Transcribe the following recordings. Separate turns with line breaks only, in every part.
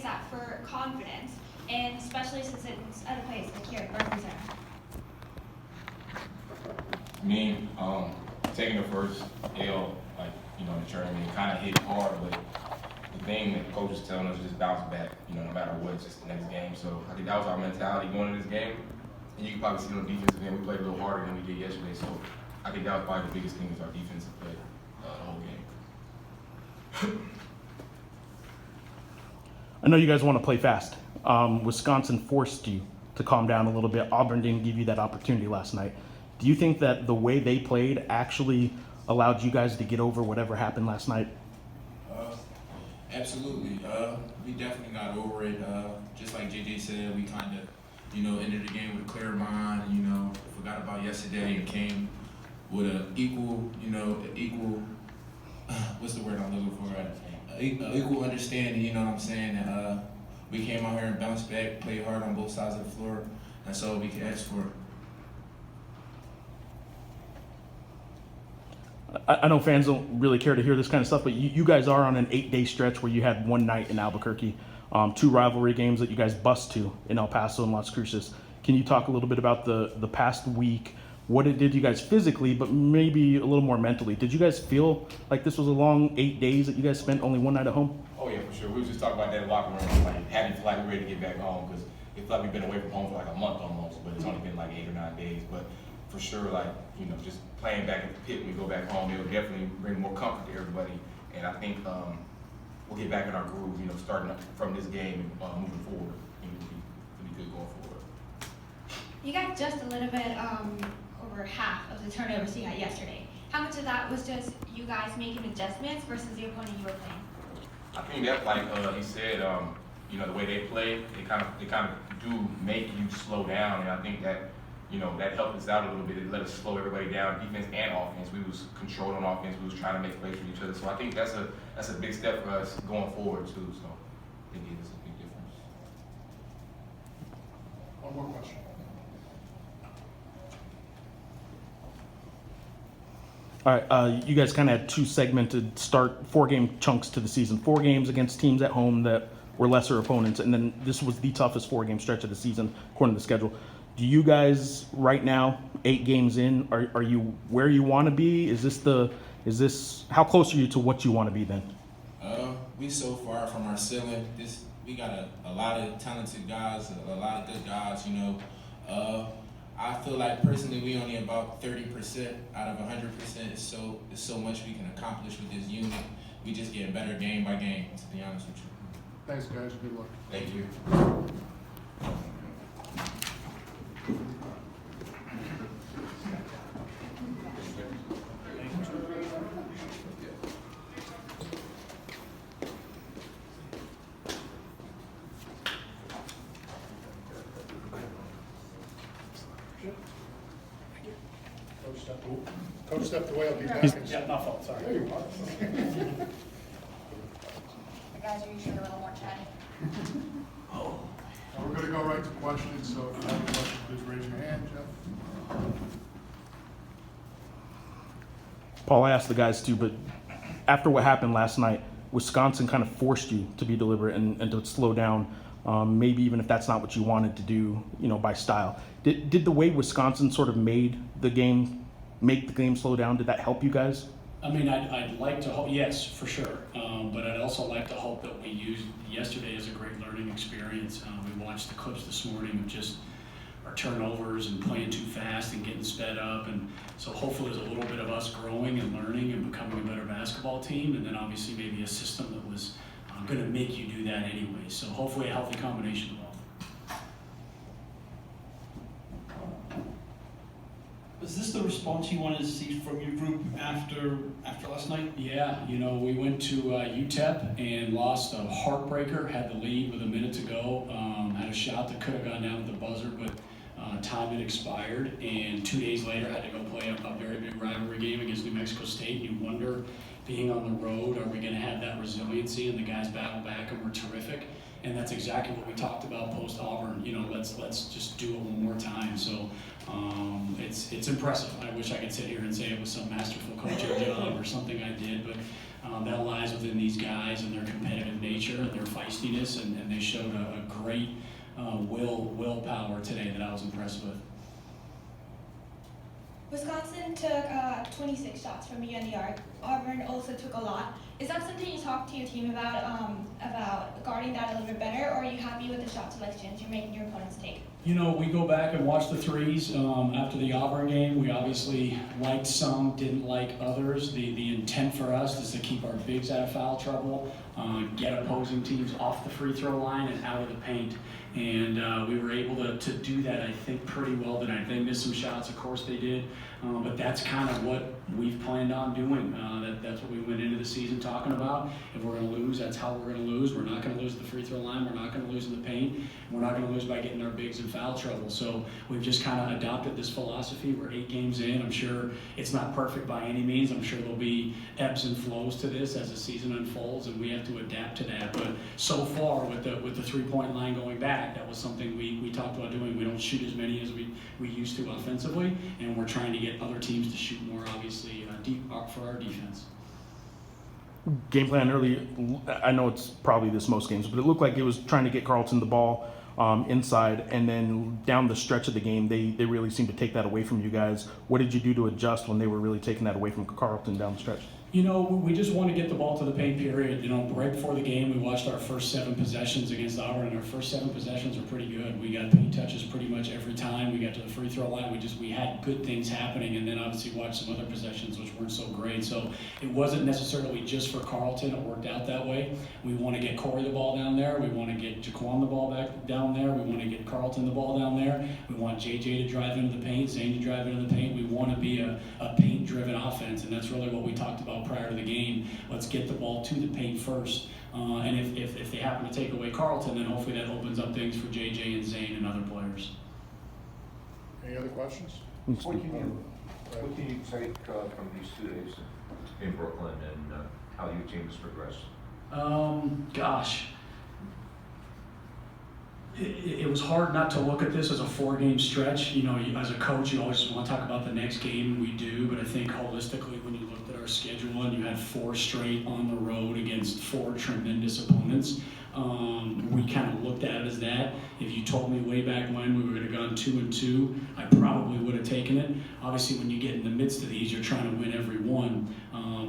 that for confidence, and especially since it's at a place like here at Murfreesboro?
Me, taking the first L, like, in the tournament, it kind of hit hard, but the thing that coach is telling us is just bounce back, no matter what, it's just the next game. So I think that was our mentality going into this game. And you can probably see on the defensive end, we played a little harder than we did yesterday. So I think that was probably the biggest thing is our defensive play the whole game.
I know you guys want to play fast. Wisconsin forced you to calm down a little bit. Auburn didn't give you that opportunity last night. Do you think that the way they played actually allowed you guys to get over whatever happened last night?
Absolutely. We definitely got over it. Just like JJ said, we kind of, ended the game with a clear mind, forgot about yesterday and came with an equal, what's the word I'm looking for? Equal understanding, you know what I'm saying? And we came out here and bounced back, played hard on both sides of the floor. That's all we can ask for.
I know fans don't really care to hear this kind of stuff, but you guys are on an 8-day stretch where you had one night in Albuquerque, 2 rivalry games that you guys bust to in El Paso and Las Cruces. Can you talk a little bit about the past week, what it did to you guys physically, but maybe a little more mentally? Did you guys feel like this was a long 8 days that you guys spent only one night at home?
Oh yeah, for sure. We was just talking about that in the locker room, like having to feel like we're ready to get back home because it felt like we've been away from home for like a month almost, but it's only been like 8 or 9 days. But for sure, like, just playing back at the pit when we go back home, it'll definitely bring more comfort to everybody. And I think we'll get back in our groove, starting up from this game and moving forward. It'll be good going forward.
You got just a little bit over half of the turnovers you had yesterday. How much of that was just you guys making adjustments versus the opponent you were playing?
I think that, like he said, the way they play, they kind of do make you slow down, and I think that that helped us out a little bit. It let us slow everybody down, defense and offense. We was controlled on offense. We was trying to make plays for each other. So I think that's a big step for us going forward too. So it gave us a big difference.
One more question.
All right, you guys kind of had 2 segmented 4-game chunks to the season. 4 games against teams at home that were lesser opponents, and then this was the toughest 4-game stretch of the season according to the schedule. Do you guys right now, 8 games in, are you where you want to be? Is this how close are you to what you want to be then?
We so far from our ceiling. We got a lot of talented guys, a lot of good guys. I feel like personally we only about 30% out of 100%. It's so much we can accomplish with this unit. We just get better game by game, to be honest with you.
Thanks, guys. Good luck.
Thank you.
Coach stepped away. I'll be back.
Yeah, my fault, sorry.
There you are.
Guys, are you sure a little more chatty?
We're going to go right to questions. So if you have a question, please raise your hand, Jeff.
Paul, I asked the guys too, but after what happened last night, Wisconsin kind of forced you to be deliberate and to slow down, maybe even if that's not what you wanted to do, by style. Did the way Wisconsin sort of make the game slow down, did that help you guys?
I mean, I'd like to hope, yes, for sure. But I'd also like to hope that we used yesterday as a great learning experience. We watched the clips this morning of just our turnovers and playing too fast and getting sped up. And so hopefully there's a little bit of us growing and learning and becoming a better basketball team. And then obviously maybe a system that was going to make you do that anyway. So hopefully a healthy combination of both.
Was this the response you wanted to see from your group after last night?
Yeah, we went to UTEP and lost a heartbreaker, had the lead with a minute to go, had a shot that could have gone down at the buzzer, but time had expired, and 2 days later had to go play a very big rivalry game against New Mexico State. You wonder, being on the road, are we going to have that resiliency? And the guys battled back and were terrific. And then that's exactly what we talked about post Auburn. You know, let's just do it one more time. So it's impressive. I wish I could sit here and say it was some masterful coaching job or something I did, but that lies within these guys and their competitive nature and their feistiness, and they showed a great willpower today that I was impressed with.
Wisconsin took 26 shots from you in the yard. Auburn also took a lot. Is that something you talked to your team about guarding that a little bit better, or are you happy with the shot selections you're making your opponents take?
You know, we go back and watch the threes after the Auburn game. We obviously liked some, didn't like others. The intent for us is to keep our bigs out of foul trouble, get opposing teams off the free throw line and out of the paint. And we were able to do that, I think, pretty well tonight. They missed some shots, of course they did, but that's kind of what we've planned on doing. That's what we went into the season talking about. If we're going to lose, that's how we're going to lose. We're not going to lose at the free throw line. We're not going to lose in the paint. We're not going to lose by getting our bigs in foul trouble. So we've just kind of adopted this philosophy. We're 8 games in. I'm sure it's not perfect by any means. I'm sure there'll be ebbs and flows to this as the season unfolds, and we have to adapt to that. But so far, with the three-point line going back, that was something we talked about doing. We don't shoot as many as we used to offensively, and we're trying to get other teams to shoot more, obviously, deep for our defense.
Game plan early, I know it's probably this most games, but it looked like it was trying to get Carleton the ball inside, and then down the stretch of the game, they really seemed to take that away from you guys. What did you do to adjust when they were really taking that away from Carleton down the stretch?
You know, we just want to get the ball to the paint, period. You know, right before the game, we watched our first 7 possessions against Auburn, and our first 7 possessions were pretty good. We got paint touches pretty much every time. We got to the free throw line. We had good things happening, and then obviously watched some other possessions which weren't so great. So it wasn't necessarily just for Carleton. It worked out that way. We want to get Corey the ball down there. We want to get Jaquan the ball back down there. We want to get Carleton the ball down there. We want JJ to drive into the paint, Zane to drive into the paint. We want to be a paint-driven offense, and that's really what we talked about prior to the game. Let's get the ball to the paint first, and if they happen to take away Carleton, then hopefully that opens up things for JJ and Zane and other players.
Any other questions?
What can you take from these 2 days in Brooklyn and how your team has progressed?
Gosh. It was hard not to look at this as a 4-game stretch. You know, as a coach, you always want to talk about the next game, and we do, but I think holistically, when you looked at our schedule and you had 4 straight on the road against 4 tremendous opponents, we kind of looked at it as that. If you told me way back when we were going to gone 2-2, I probably would have taken it. Obviously, when you get in the midst of these, you're trying to win every one.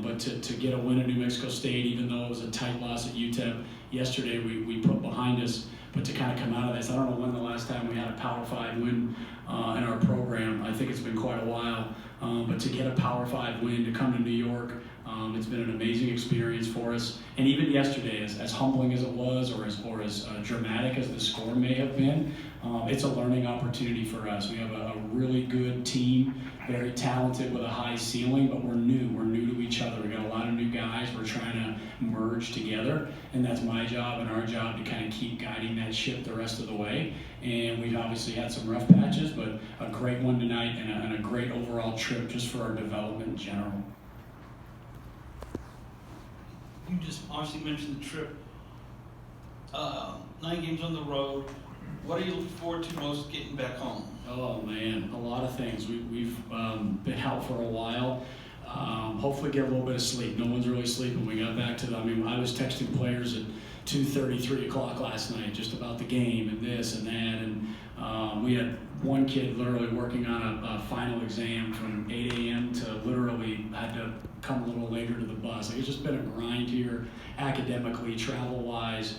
But to get a win at New Mexico State, even though it was a tight loss at UTEP yesterday, we put behind us. But to kind of come out of this, I don't know when the last time we had a Power 5 win in our program. I think it's been quite a while. But to get a Power 5 win, to come to New York, it's been an amazing experience for us. And even yesterday, as humbling as it was, or as dramatic as the score may have been, it's a learning opportunity for us. We have a really good team, very talented with a high ceiling, but we're new. We're new to each other. We got a lot of new guys. We're trying to merge together, and that's my job and our job to kind of keep guiding that ship the rest of the way. And we've obviously had some rough patches, but a great one tonight and a great overall trip just for our development in general.
You just obviously mentioned the trip. 9 games on the road. What are you looking forward to most getting back home?
Oh man, a lot of things. We've been out for a while. Hopefully get a little bit of sleep. No one's really sleeping. We got back to I was texting players at 2:30, 3 o'clock last night just about the game and this and that. And we had one kid literally working on a final exam from 8 a.m. to literally had to come a little later to the bus. Like, it's just been a grind here academically, travel-wise.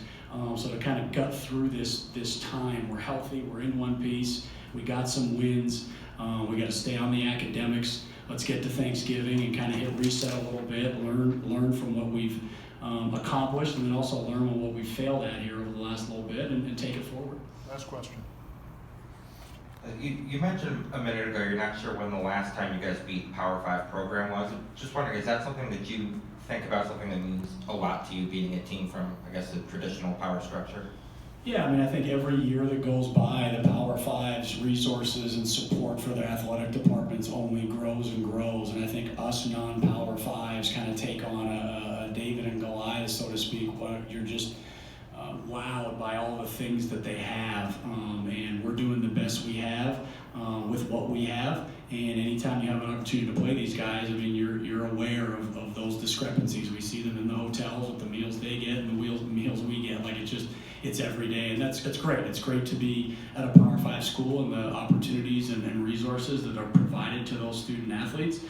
So to kind of gut through this time, we're healthy, we're in one piece, we got some wins, we got to stay on the academics. Let's get to Thanksgiving and kind of hit reset a little bit, learn from what we've accomplished, and then also learn on what we failed at here over the last little bit and take it forward.
Last question.
You mentioned a minute ago you're not sure when the last time you guys beat Power 5 program was. Just wondering, is that something that you think about, something that means a lot to you, beating a team from, I guess, the traditional power structure?
Yeah, I mean, I think every year that goes by, the Power 5's resources and support for their athletic departments only grows and grows. And I think us non-Power 5s kind of take on a David and Goliath, so to speak, but you're just wowed by all the things that they have, and we're doing the best we have with what we have. And anytime you have an opportunity to play these guys, I mean, you're aware of those discrepancies. We see them in the hotels with the meals they get and the meals we get. Like, it's every day, and that's great. It's great to be at a Power 5 school and the opportunities and resources that are provided to those student athletes.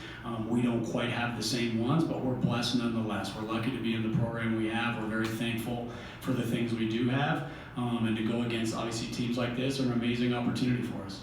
We don't quite have the same ones, but we're blessed nonetheless. We're lucky to be in the program we have. We're very thankful for the things we do have, and to go against obviously teams like this are an amazing opportunity for us.